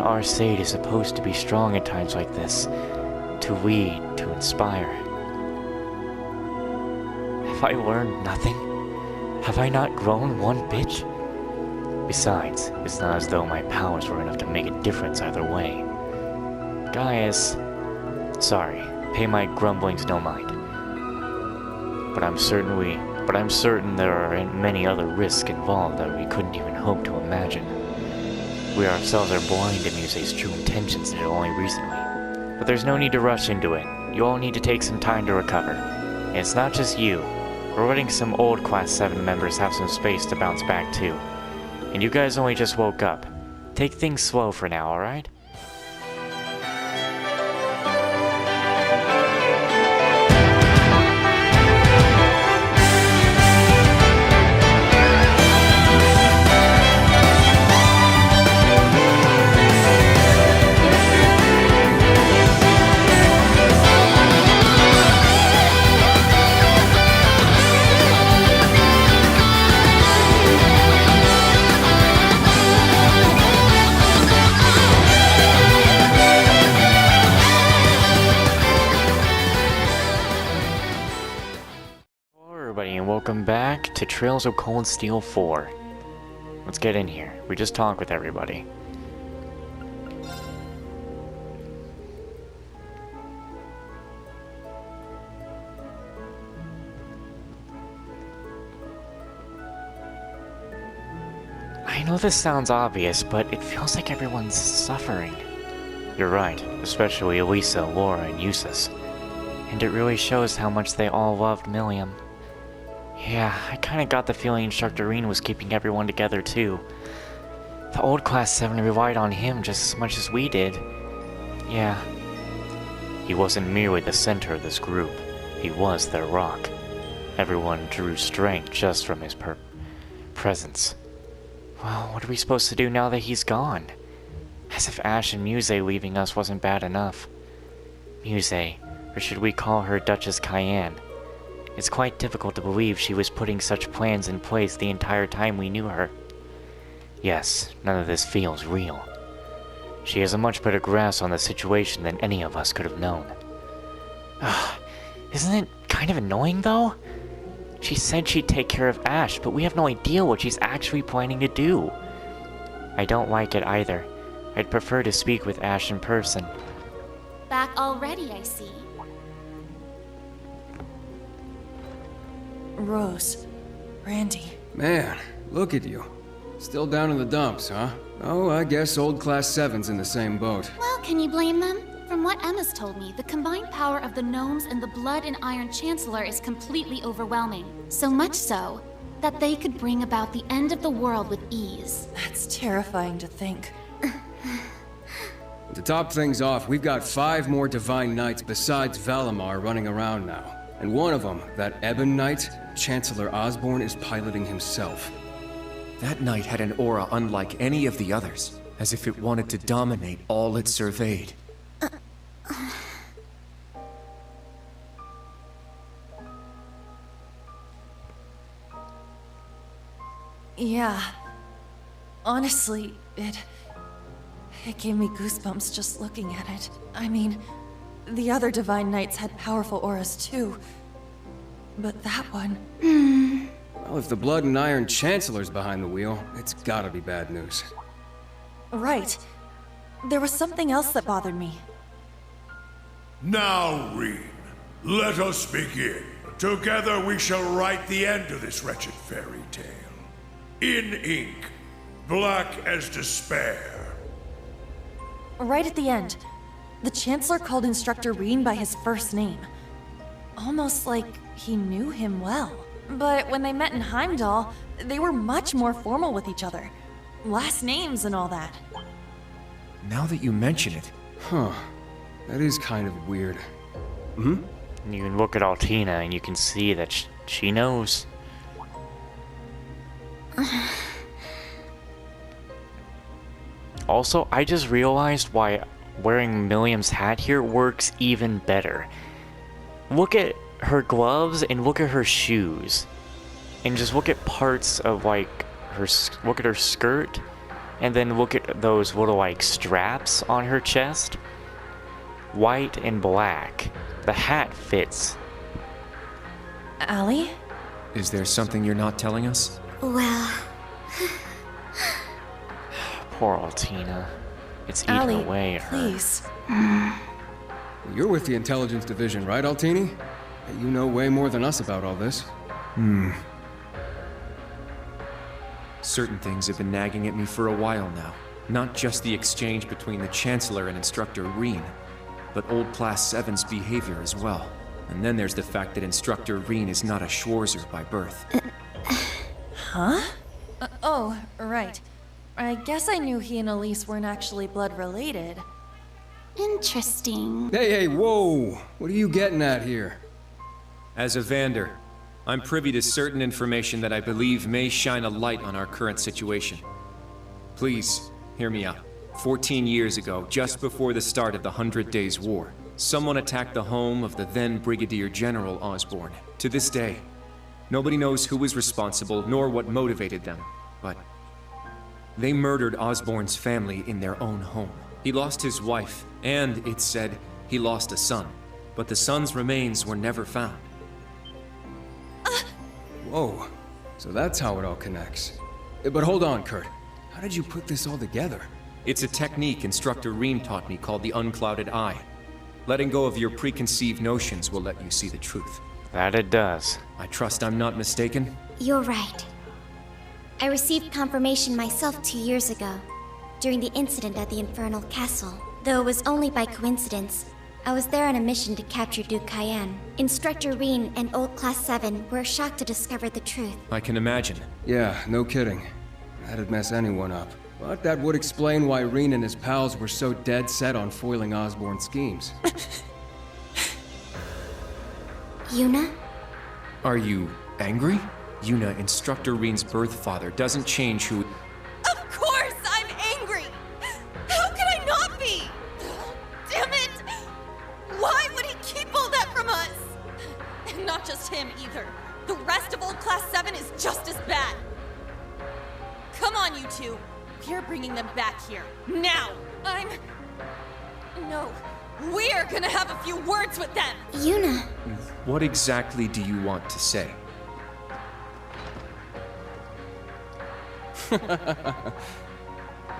our Sade is supposed to be strong at times like this. To lead, to inspire. Have I learned nothing? Have I not grown one bit? Besides, it's not as though my powers were enough to make a difference either way. Guys, sorry, pay my grumblings no mind. But I'm certain there are many other risks involved that we couldn't even hope to imagine. We ourselves are blind to Muse's true intentions until only recently. But there's no need to rush into it. You all need to take some time to recover. And it's not just you. We're letting some old Class 7 members have some space to bounce back too. And you guys only just woke up. Take things slow for now, alright? Welcome back to Trails of Cold Steel 4. Let's get in here. We just talked with everybody. I know this sounds obvious, but it feels like everyone's suffering. You're right, especially Elisa, Laura, and Eustace. And it really shows how much they all loved Milliam. Yeah, I kinda got the feeling Instructor Reen was keeping everyone together too. The old Class 7 relied on him just as much as we did. Yeah. He wasn't merely the center of this group. He was their rock. Everyone drew strength just from his presence. Well, what are we supposed to do now that he's gone? As if Ash and Muse leaving us wasn't bad enough. Muse, or should we call her Duchess Cayenne? It's quite difficult to believe she was putting such plans in place the entire time we knew her. Yes, none of this feels real. She has a much better grasp on the situation than any of us could have known. Isn't it kind of annoying, though? She said she'd take care of Ash, but we have no idea what she's actually planning to do. I don't like it either. I'd prefer to speak with Ash in person. Back already, I see. Rose, Randy. Man, look at you. Still down in the dumps, huh? Oh, I guess old Class 7's in the same boat. Well, can you blame them? From what Emma's told me, the combined power of the gnomes and the Blood and Iron Chancellor is completely overwhelming. So much so, that they could bring about the end of the world with ease. That's terrifying to think. To top things off, we've got 5 more Divine Knights besides Valimar running around now. And one of them, that Ebon Knight, Chancellor Osborne is piloting himself. That knight had an aura unlike any of the others, as if it wanted to dominate all it surveyed. Yeah. Honestly, it gave me goosebumps just looking at it. I mean, the other Divine Knights had powerful auras too. But that one... Well, if the Blood and Iron Chancellor's behind the wheel, it's gotta be bad news. Right. There was something else that bothered me. Now, Reen, let us begin. Together we shall write the end of this wretched fairy tale. In ink, black as despair. Right at the end, the Chancellor called Instructor Reen by his first name. Almost like he knew him well. But when they met in Heimdall, they were much more formal with each other. Last names and all that. Now that you mention it... Huh. That is kind of weird. Hmm? You can look at Altina and you can see that she knows. Also, I just realized why wearing Milliam's hat here works even better. Look at her gloves and look at her shoes. And just look at parts of, like, look at her skirt. And then look at those little, like, straps on her chest. White and black. The hat fits. Allie? Is there something you're not telling us? Well, Poor Altina. It's eating Allie, away at her. please. You're with the Intelligence Division, right, Altini? You know way more than us about all this. Certain things have been nagging at me for a while now. Not just the exchange between the Chancellor and Instructor Reen, but old Class VII's behavior as well. And then there's the fact that Instructor Reen is not a Schwarzer by birth. Huh? Oh, right. I guess I knew he and Elise weren't actually blood related. interesting. Hey, whoa! What are you getting at here? As a Vander, I'm privy to certain information that I believe may shine a light on our current situation. Please, hear me out. 14 years ago, just before the start of the 100 Days War, someone attacked the home of the then Brigadier General Osborn. To this day, nobody knows who was responsible nor what motivated them, but they murdered Osborn's family in their own home. He lost his wife, and, it's said, he lost a son, but the son's remains were never found. Whoa. So that's how it all connects. But hold on, Kurt. How did you put this all together? It's a technique Instructor Reem taught me called the unclouded eye. Letting go of your preconceived notions will let you see the truth. That it does. I trust I'm not mistaken? You're right. I received confirmation myself 2 years ago, during the incident at the Infernal Castle. Though it was only by coincidence, I was there on a mission to capture Duke Cayenne. Instructor Reen and Old Class VII were shocked to discover the truth. I can imagine. Yeah, no kidding. That'd mess anyone up. But that would explain why Reen and his pals were so dead set on foiling Osborn's schemes. Yuna? Are you angry? Yuna, Instructor Reen's birth father, doesn't change who... Of course I'm angry! How could I not be? Damn it! Why would he keep all that from us? And not just him either. The rest of Old Class 7 is just as bad. Come on, you two. We're bringing them back here. Now! No. We're gonna have a few words with them! Yuna! What exactly do you want to say?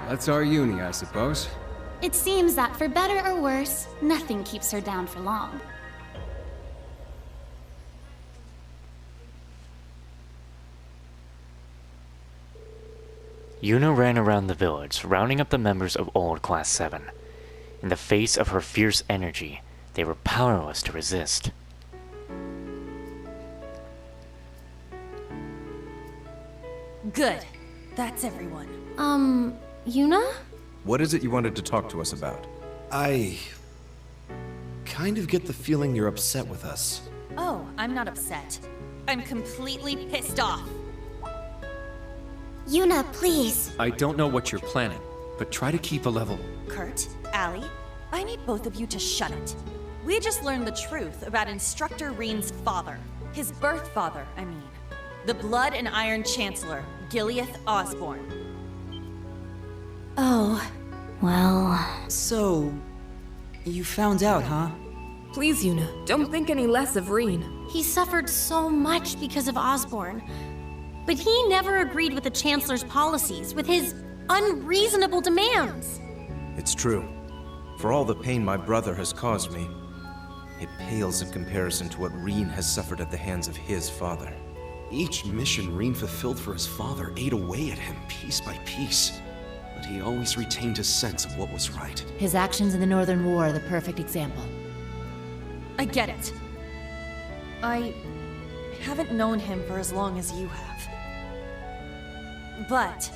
That's our uni, I suppose. It seems that for better or worse, nothing keeps her down for long. Yuna ran around the village, rounding up the members of Old Class 7. In the face of her fierce energy, they were powerless to resist. Good. That's everyone. Yuna? What is it you wanted to talk to us about? I kind of get the feeling you're upset with us. Oh, I'm not upset. I'm completely pissed off. Yuna, please! I don't know what you're planning, but try to keep a level. Kurt, Allie, I need both of you to shut it. We just learned the truth about Instructor Reen's father. His birth father, I mean. The Blood and Iron Chancellor, Gileath Osborn. Oh, well... So, you found out, huh? Please, Yuna, don't think any less of Reen. He suffered so much because of Osborn. But he never agreed with the Chancellor's policies, with his unreasonable demands. It's true. For all the pain my brother has caused me, it pales in comparison to what Reen has suffered at the hands of his father. Each mission Reen fulfilled for his father ate away at him piece by piece. But he always retained his sense of what was right. His actions in the Northern War are the perfect example. I get it. I haven't known him for as long as you have. But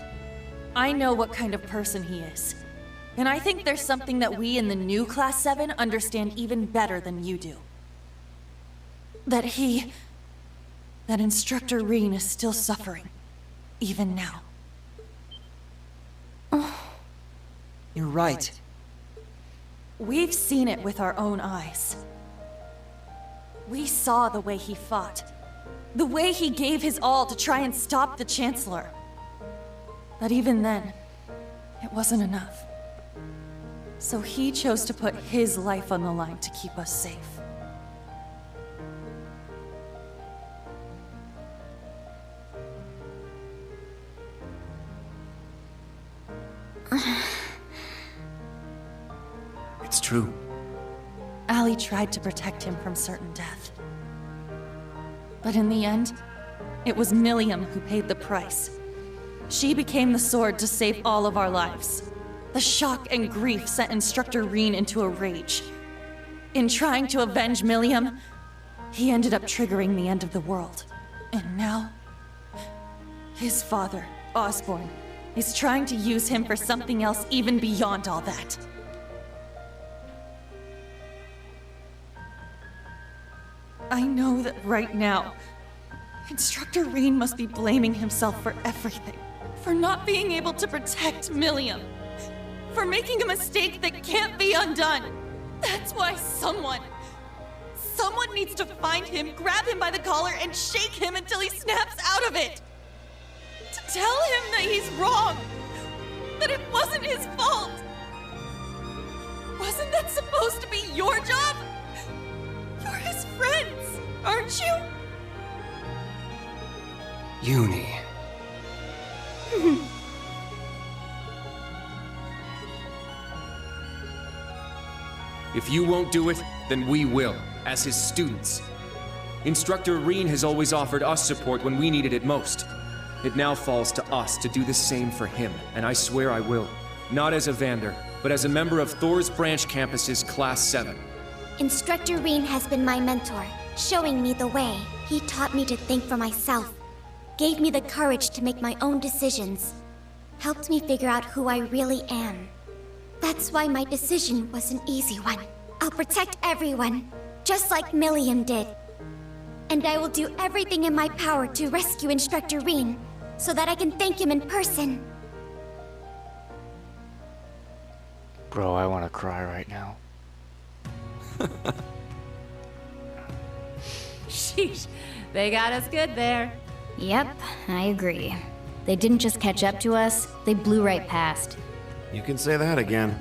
I know what kind of person he is. And I think there's something that we in the new Class 7 understand even better than you do. That Instructor Reen is still suffering, even now. You're right. We've seen it with our own eyes. We saw the way he fought. The way he gave his all to try and stop the Chancellor. But even then, wasn't enough. So he chose to put his life on the line to keep us safe. It's true. Ali tried to protect him from certain death. But in the end, it was Milliam who paid the price. She became the sword to save all of our lives. The shock and grief sent Instructor Reen into a rage. In trying to avenge Milliam, he ended up triggering the end of the world. And now, his father, Osborne, is trying to use him for something else even beyond all that. I know that right now, Instructor Reen must be blaming himself for everything. For not being able to protect Milliam. For making a mistake that can't be undone. That's why someone needs to find him, grab him by the collar, and shake him until he snaps out of it. To tell him that he's wrong. That it wasn't his fault. Wasn't that supposed to be your job? You're his friends, aren't you? Uni. If you won't do it, then we will, as his students. Instructor Reen has always offered us support when we needed it most. It now falls to us to do the same for him, and I swear I will. Not as a Vander, but as a member of Thor's branch campus's Class VII. Instructor Reen has been my mentor, showing me the way. He taught me to think for myself, gave me the courage to make my own decisions, helped me figure out who I really am. That's why my decision was an easy one. I'll protect everyone, just like Milliam did. And I will do everything in my power to rescue Instructor Reen, so that I can thank him in person. Bro, I want to cry right now. Sheesh, they got us good there. Yep, I agree. They didn't just catch up to us, they blew right past. You can say that again.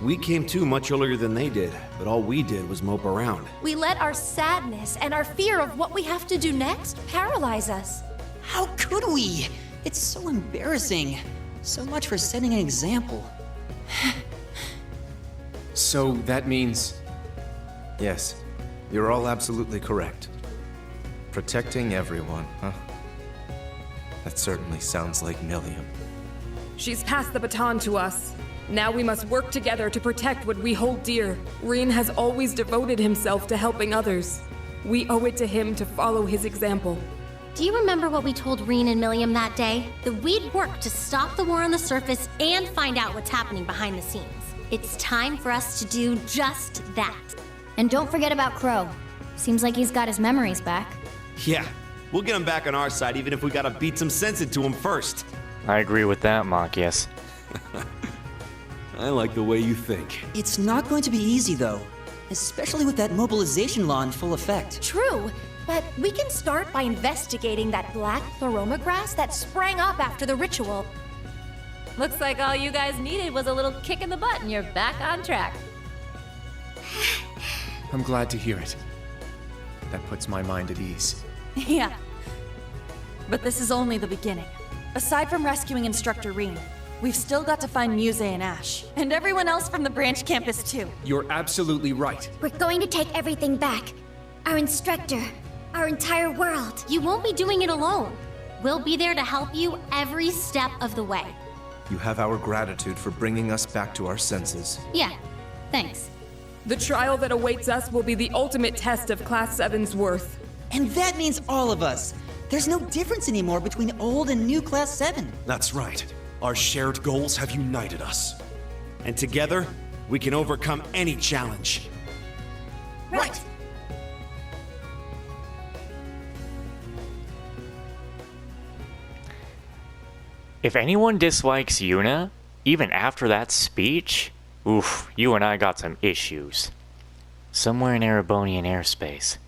We came to much earlier than they did, but all we did was mope around. We let our sadness and our fear of what we have to do next paralyze us. How could we? It's so embarrassing. So much for setting an example. So that means... Yes, you're all absolutely correct. Protecting everyone, huh? That certainly sounds like Milliam. She's passed the baton to us. Now we must work together to protect what we hold dear. Reen has always devoted himself to helping others. We owe it to him to follow his example. Do you remember what we told Reen and Milliam that day? That we'd work to stop the war on the surface and find out what's happening behind the scenes. It's time for us to do just that. And don't forget about Crow. Seems like he's got his memories back. Yeah, we'll get him back on our side even if we gotta beat some sense into him first. I agree with that, Mock, yes. I like the way you think. It's not going to be easy, though. Especially with that mobilization law in full effect. True, but we can start by investigating that black pleroma grass that sprang up after the ritual. Looks like all you guys needed was a little kick in the butt and you're back on track. I'm glad to hear it. That puts my mind at ease. Yeah. But this is only the beginning. Aside from rescuing Instructor Reen, we've still got to find Muse and Ash. And everyone else from the branch campus, too. You're absolutely right. We're going to take everything back. Our instructor, our entire world. You won't be doing it alone. We'll be there to help you every step of the way. You have our gratitude for bringing us back to our senses. Yeah, thanks. The trial that awaits us will be the ultimate test of Class VII's worth. And that means all of us. There's no difference anymore between old and new Class 7. That's right. Our shared goals have united us. And together, we can overcome any challenge. Right. If anyone dislikes Yuna, even after that speech, oof, you and I got some issues. Somewhere in Erebonian airspace.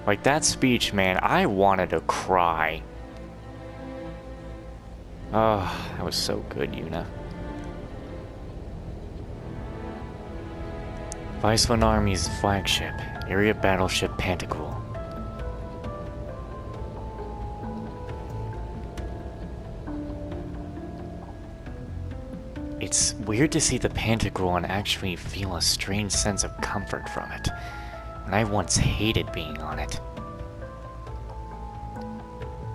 Like that speech, man, I wanted to cry. Oh, that was so good, Yuna. Vice One Army's flagship, area battleship Pantagruel. It's weird to see the Pantagruel and actually feel a strange sense of comfort from it. And I once hated being on it.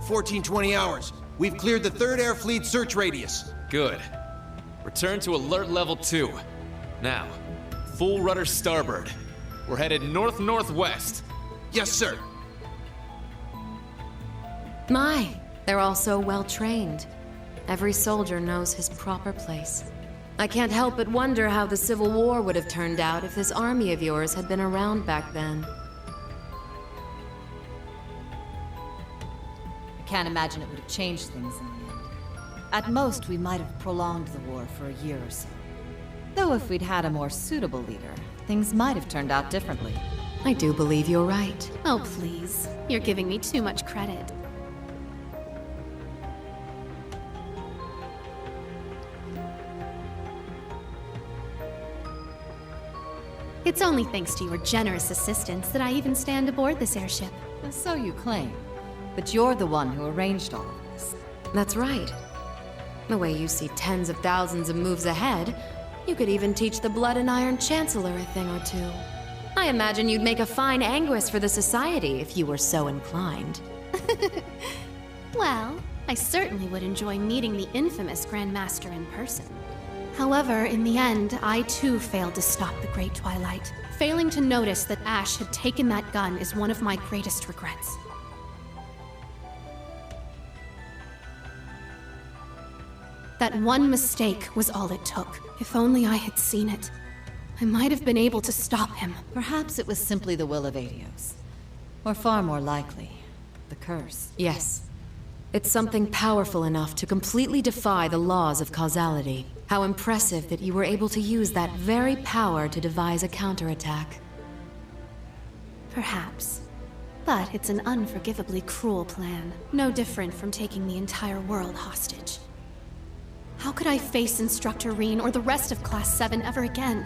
1420 hours. We've cleared the 3rd Air Fleet search radius. Good. Return to alert level 2. Now, full rudder starboard. We're headed north-northwest. Yes, sir. My, they're all so well trained. Every soldier knows his proper place. I can't help but wonder how the Civil War would have turned out if this army of yours had been around back then. I can't imagine it would have changed things in the end. At most, we might have prolonged the war for a year or so. Though if we'd had a more suitable leader, things might have turned out differently. I do believe you're right. Oh, please. You're giving me too much credit. It's only thanks to your generous assistance that I even stand aboard this airship. So you claim. But you're the one who arranged all of this. That's right. The way you see tens of thousands of moves ahead, you could even teach the Blood and Iron Chancellor a thing or two. I imagine you'd make a fine Anguis for the Society if you were so inclined. Well, I certainly would enjoy meeting the infamous Grand Master in person. However, in the end, I too failed to stop the Great Twilight. Failing to notice that Ash had taken that gun is one of my greatest regrets. That one mistake was all it took. If only I had seen it, I might have been able to stop him. Perhaps it was simply the will of Adios. Or far more likely, the curse. Yes. It's something powerful enough to completely defy the laws of causality. How impressive that you were able to use that very power to devise a counterattack. Perhaps. But it's an unforgivably cruel plan. No different from taking the entire world hostage. How could I face Instructor Reen or the rest of Class 7 ever again?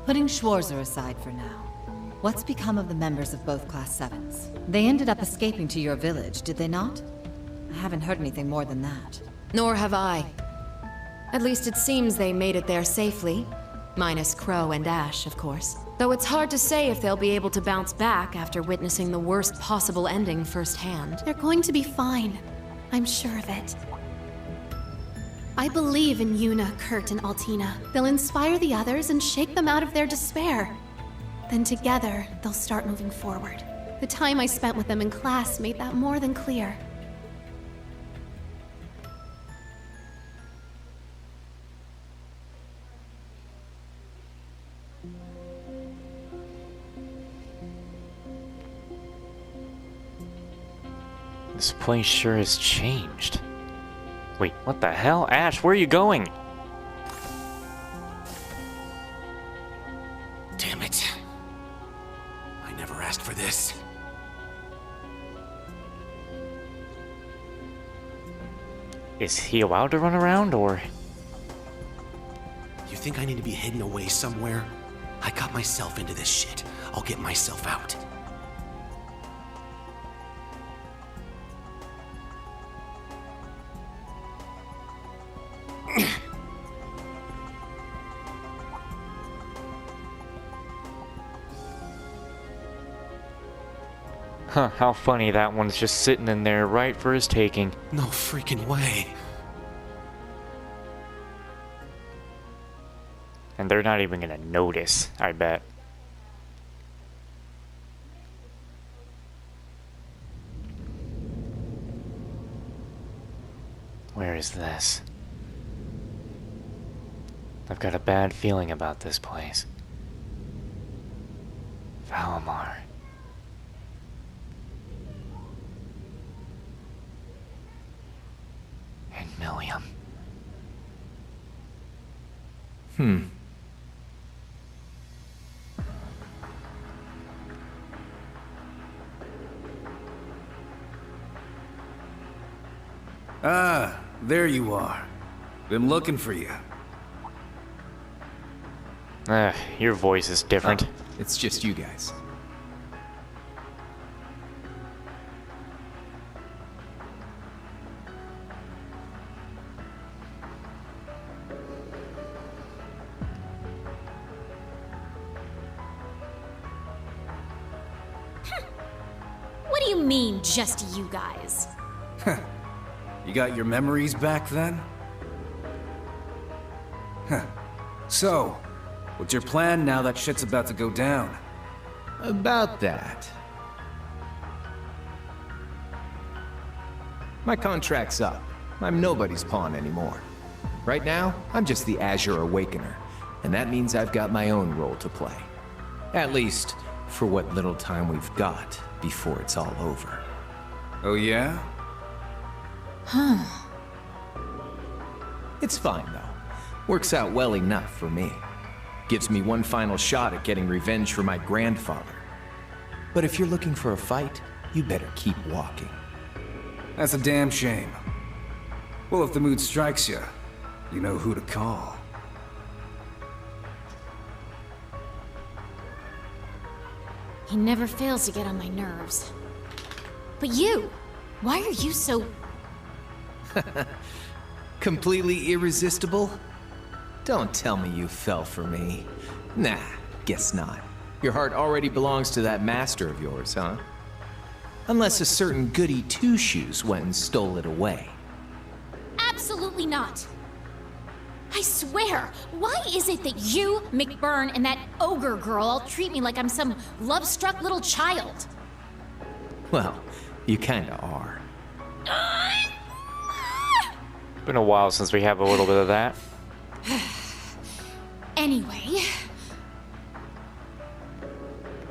Putting Schwarzer aside for now, what's become of the members of both Class 7s? They ended up escaping to your village, did they not? I haven't heard anything more than that. Nor have I. At least it seems they made it there safely. Minus Crow and Ash, of course. Though it's hard to say if they'll be able to bounce back after witnessing the worst possible ending firsthand. They're going to be fine. I'm sure of it. I believe in Yuna, Kurt, and Altina. They'll inspire the others and shake them out of their despair. Then together, they'll start moving forward. The time I spent with them in class made that more than clear. This place sure has changed. Wait, what the hell? Ash, where are you going? Damn it. I never asked for this. Is he allowed to run around, or...? You think I need to be hidden away somewhere? I got myself into this shit. I'll get myself out. Huh, how funny that one's just sitting in there right for his taking. No freaking way. And they're not even gonna notice, I bet. Where is this? I've got a bad feeling about this place. Valamar. And Milliam. Ah, there you are. Been looking for you. Your voice is different. It's just you guys. What do you mean, just you guys? You got your memories back then? So, what's your plan now that shit's about to go down? About that. My contract's up. I'm nobody's pawn anymore. Right now, I'm just the Azure Awakener, and that means I've got my own role to play. At least, for what little time we've got before it's all over. Oh yeah? Huh. It's fine, though. Works out well enough for me. Gives me one final shot at getting revenge for my grandfather. But if you're looking for a fight, you better keep walking. That's a damn shame. Well, if the mood strikes you, you know who to call. He never fails to get on my nerves. But you, why are you so... Completely irresistible? Don't tell me you fell for me. Nah, guess not. Your heart already belongs to that master of yours, huh? Unless a certain goody two-shoes went and stole it away. Absolutely not. I swear, why is it that you, McBurn, and that ogre girl all treat me like I'm some love-struck little child? Well, you kinda are. Been a while since we have a little bit of that. Anyway...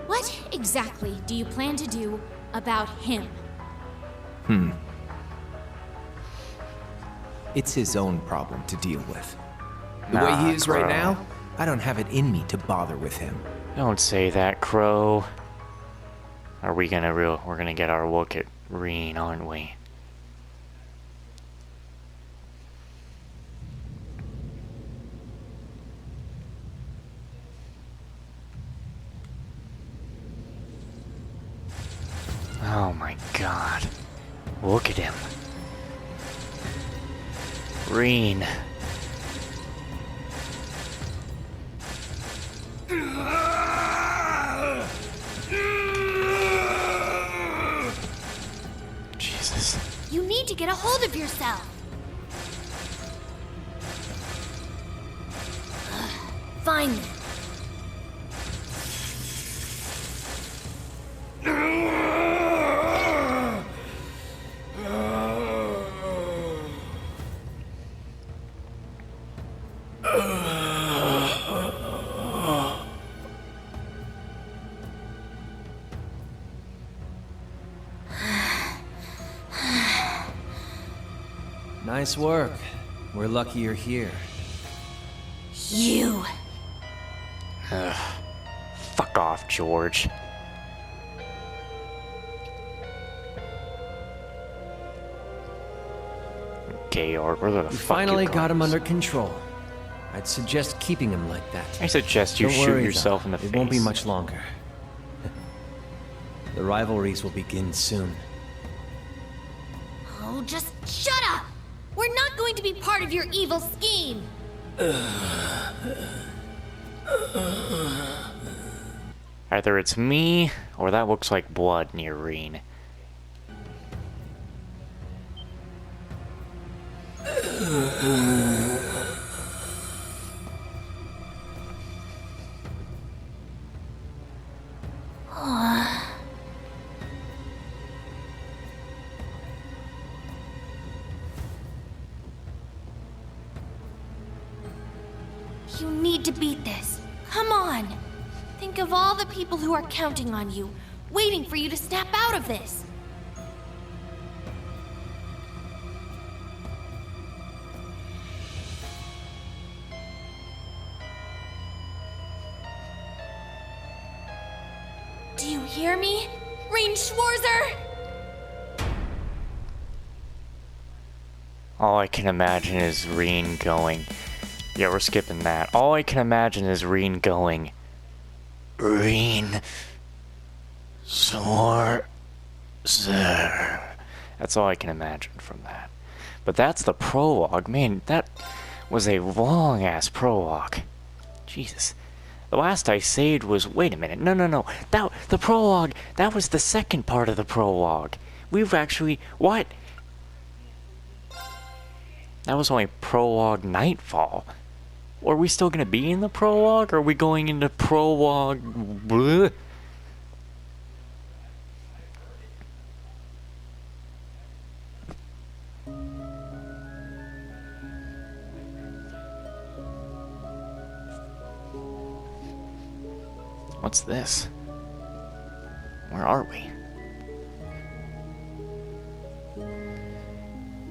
what exactly do you plan to do about him? It's his own problem to deal with. The way he is right now, I don't have it in me to bother with him. Don't say that, Crow. We're gonna get our look at Reen, aren't we? Oh my god. Look at him. Reen. Jesus. You need to get a hold of yourself. Fine then. Nice work. We're lucky you're here. You. Fuck off, George. Georg, where the You fuck finally you got him goes? under control. I'd suggest keeping him like that. I suggest you Don't shoot worry, yourself though. in the face. It won't be much longer. The rivalries will begin soon. Oh, just shut up! We're not going to be part of your evil scheme! Either it's me, or that looks like blood near Reen. You need to beat this. Come on! Think of all the people who are counting on you, waiting for you to snap out of this. Do you hear me? Reen Schwarzer! All I can imagine is Reen going... Yeah, we're skipping that. All I can imagine is Reen going... Reen... Sorcerer. That's all I can imagine from that. But that's the prologue. Man, that was a long-ass prologue. Jesus. The last I saved was... Wait a minute. No. The prologue, that was the second part of the prologue. We've actually... What? That was only prologue Nightfall. Are we still going to be in the prologue? Or are we going into prologue... Bleh? What's this? Where are we?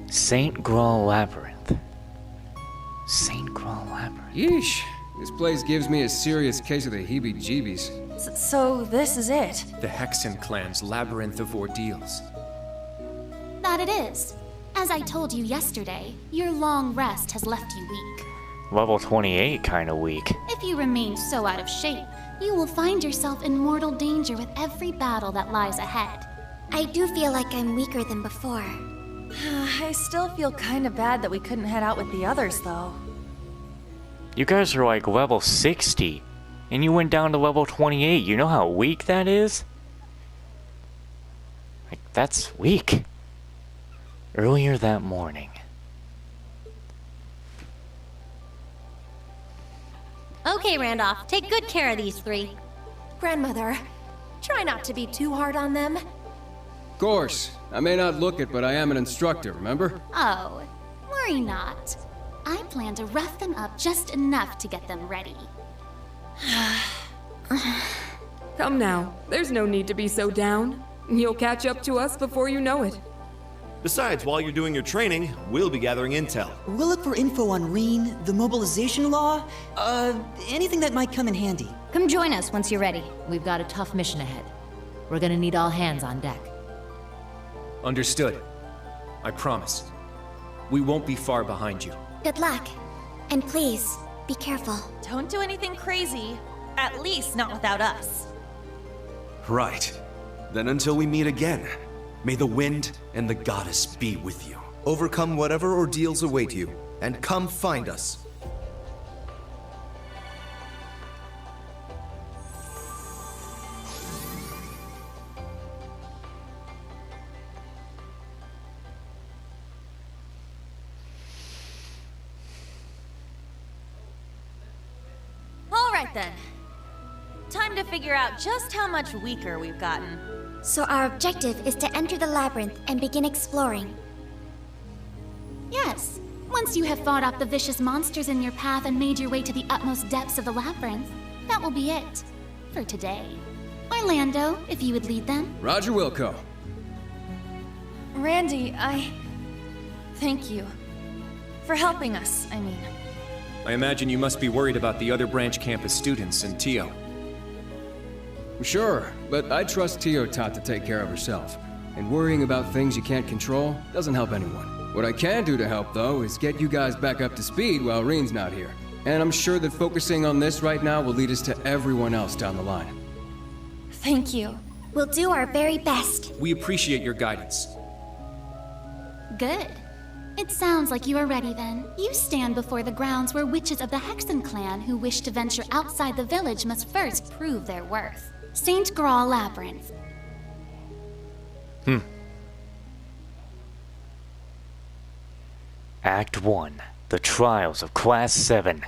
St. Graal Labyrinth. St. Graal Labyrinth. Yeesh. This place gives me a serious case of the heebie-jeebies. So this is it? The Hexen clan's labyrinth of ordeals. That it is. As I told you yesterday, your long rest has left you weak. Level 28 kinda weak. If you remain so out of shape, you will find yourself in mortal danger with every battle that lies ahead. I do feel like I'm weaker than before. I still feel kinda bad that we couldn't head out with the others, though. You guys are like level 60, and you went down to level 28. You know how weak that is? Like, that's weak. Earlier that morning. Okay, Randolph, take good care of these three. Grandmother, try not to be too hard on them. Of course. I may not look it, but I am an instructor, remember? Oh, worry not. I plan to rough them up just enough to get them ready. Come now, there's no need to be so down. You'll catch up to us before you know it. Besides, while you're doing your training, we'll be gathering intel. We'll look for info on Reen, the mobilization law, anything that might come in handy. Come join us once you're ready. We've got a tough mission ahead. We're gonna need all hands on deck. Understood. I promise. We won't be far behind you. Good luck. And please, be careful. Don't do anything crazy. At least not without us. Right. Then until we meet again, may the wind and the goddess be with you. Overcome whatever ordeals await you, and come find us. All right then. Time to figure out just how much weaker we've gotten. So our objective is to enter the labyrinth and begin exploring. Yes. Once you have fought off the vicious monsters in your path and made your way to the utmost depths of the labyrinth, that will be it. For today. Orlando, if you would lead them. Roger Wilco. Randy, thank you. For helping us, I mean. I imagine you must be worried about the other branch campus students and Tio. Sure, but I trust Tio Tot to take care of herself. And worrying about things you can't control doesn't help anyone. What I can do to help, though, is get you guys back up to speed while Reen's not here. And I'm sure that focusing on this right now will lead us to everyone else down the line. Thank you. We'll do our very best. We appreciate your guidance. Good. It sounds like you are ready then. You stand before the grounds where witches of the Hexen clan who wish to venture outside the village must first prove their worth. St. Graal Labyrinth. Act 1. The Trials of Class VII.